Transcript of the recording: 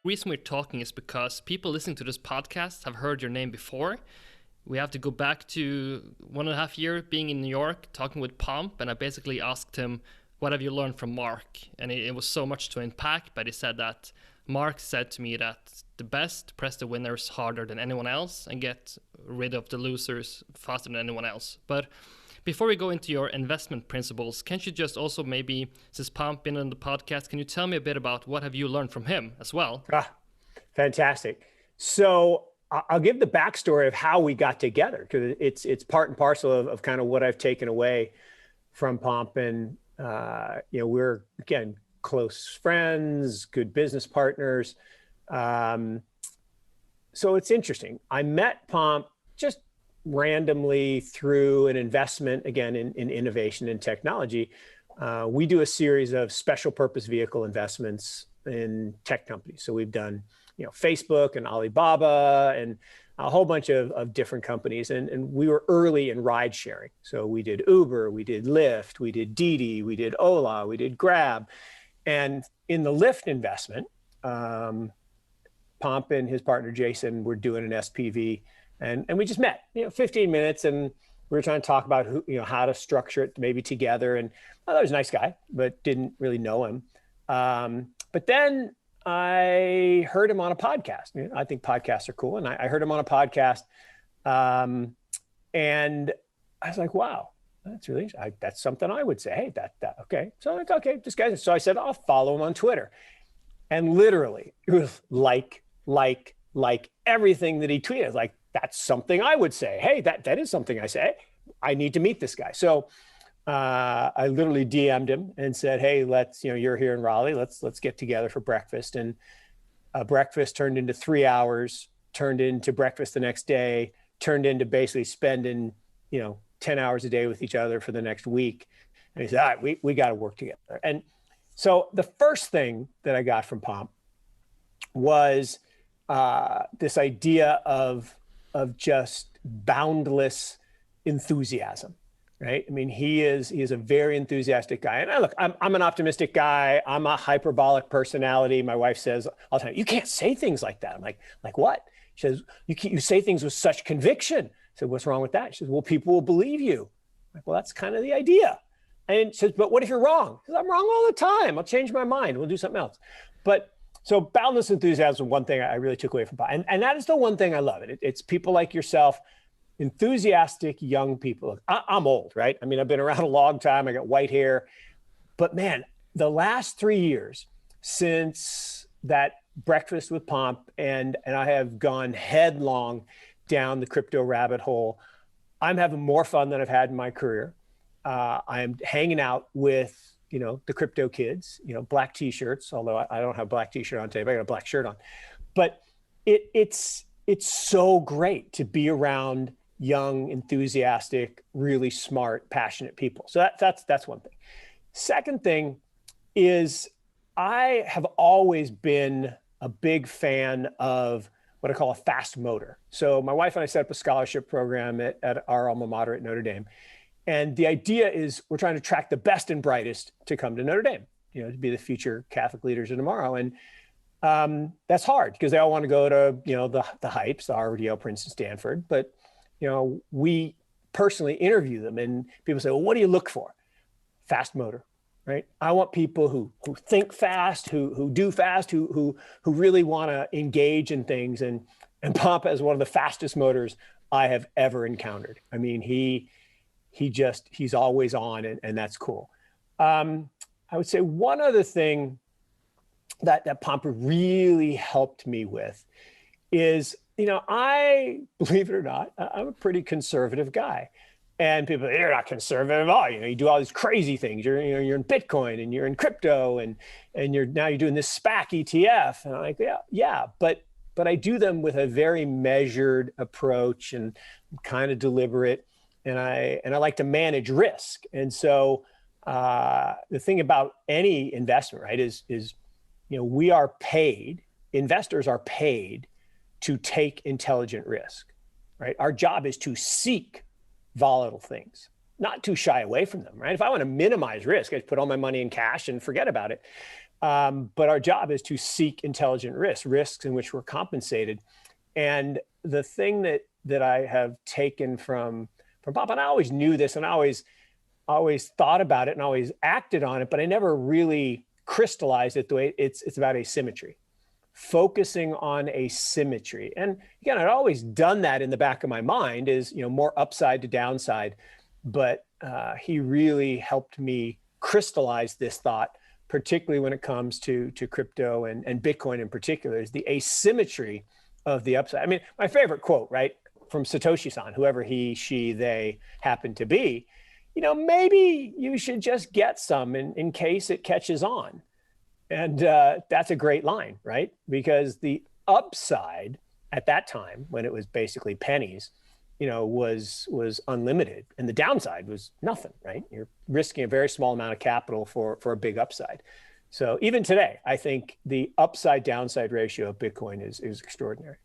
Reason we're talking is because people listening to this podcast have heard your name before. We have to go back to 1.5 years being in New York, talking with Pomp, and I basically asked him, what have you learned from Mark? And it was so much to unpack, but he said that Mark said to me that the best press the winners harder than anyone else and get rid of the losers faster than anyone else. But before we go into your investment principles, can't you just also maybe, since Pomp been on the podcast, can you tell me a bit about what have you learned from him as well? Fantastic. So I'll give the backstory of how we got together, because it's part and parcel of kind of what I've taken away from Pomp. And, we're, again, close friends, good business partners. So it's interesting. I met Pomp just randomly through an investment, again, in innovation and technology. We do a series of special purpose vehicle investments in tech companies. So we've done, Facebook and Alibaba and a whole bunch of different companies. And we were early in ride sharing. So we did Uber, we did Lyft, we did Didi, we did Ola, we did Grab. And in the Lyft investment, Pomp and his partner, Jason, were doing an SPV. And we just met, 15 minutes, and we were trying to talk about how to structure it maybe together. And I thought he was a nice guy, but didn't really know him. But then I heard him on a podcast. I think podcasts are cool. And I heard him on a podcast. And I was like, wow, that's really, that's something I would say. Hey, okay. So I'm like, okay, this guy. So I said, I'll follow him on Twitter. And literally it was like everything that he tweeted. Like, that's something I would say. Hey, that is something I say. I need to meet this guy. So I literally DM'd him and said, hey, let's, you're here in Raleigh. Let's get together for breakfast. And breakfast turned into 3 hours, turned into breakfast the next day, turned into basically spending, 10 hours a day with each other for the next week. And he said, all right, we got to work together. And so the first thing that I got from Pomp was this idea of just boundless enthusiasm, right? I mean, he is a very enthusiastic guy. And look, I'm an optimistic guy. I'm a hyperbolic personality. My wife says all the time, you can't say things like that. I'm like what? She says, you say things with such conviction. I said, what's wrong with that? She says, well, people will believe you. I'm like, well, that's kind of the idea. And she says, but what if you're wrong? She says, I'm wrong all the time. I'll change my mind. We'll do something else. So boundless enthusiasm, one thing I really took away from Pomp. And that is the one thing I love. It's people like yourself, enthusiastic young people. I'm old, right? I mean, I've been around a long time. I got white hair. But man, the last 3 years since that breakfast with Pomp, and I have gone headlong down the crypto rabbit hole. I'm having more fun than I've had in my career. I'm hanging out with the crypto kids, black t-shirts, although I don't have a black t-shirt on today, but I got a black shirt on. But it's so great to be around young, enthusiastic, really smart, passionate people. So that's one thing. Second thing is I have always been a big fan of what I call a fast motor. So my wife and I set up a scholarship program at our alma mater at Notre Dame. And the idea is we're trying to attract the best and brightest to come to Notre Dame, to be the future Catholic leaders of tomorrow. And that's hard because they all want to go to, the hypes, the Harvard, Yale, Princeton, Stanford. But, we personally interview them and people say, well, what do you look for? Fast motor, right? I want people who think fast, who do fast, who really want to engage in things. And Pomp has one of the fastest motors I have ever encountered. I mean, he's always on, and that's cool. I would say one other thing that Pomp really helped me with is, I, believe it or not, I'm a pretty conservative guy. And people say, you're not conservative at all. You do all these crazy things. You're in Bitcoin and you're in crypto and you're doing this SPAC ETF. And I'm like, yeah, but I do them with a very measured approach and kind of deliberate. And I like to manage risk. And so the thing about any investment, right, is we are paid, investors are paid to take intelligent risk, right? Our job is to seek volatile things, not to shy away from them, right? If I want to minimize risk, I just put all my money in cash and forget about it. But our job is to seek intelligent risks in which we're compensated. And the thing that I have taken from Pomp, and I always knew this, and I always thought about it and always acted on it, but I never really crystallized it the way it's about asymmetry, focusing on asymmetry. And again, I'd always done that in the back of my mind is, more upside to downside, but he really helped me crystallize this thought, particularly when it comes to crypto and Bitcoin in particular, is the asymmetry of the upside. I mean, my favorite quote, right, from Satoshi-san, whoever he, she, they happen to be, maybe you should just get some in case it catches on. And that's a great line, right? Because the upside at that time, when it was basically pennies, was unlimited, and the downside was nothing, right? You're risking a very small amount of capital for a big upside. So even today, I think the upside downside ratio of Bitcoin is extraordinary.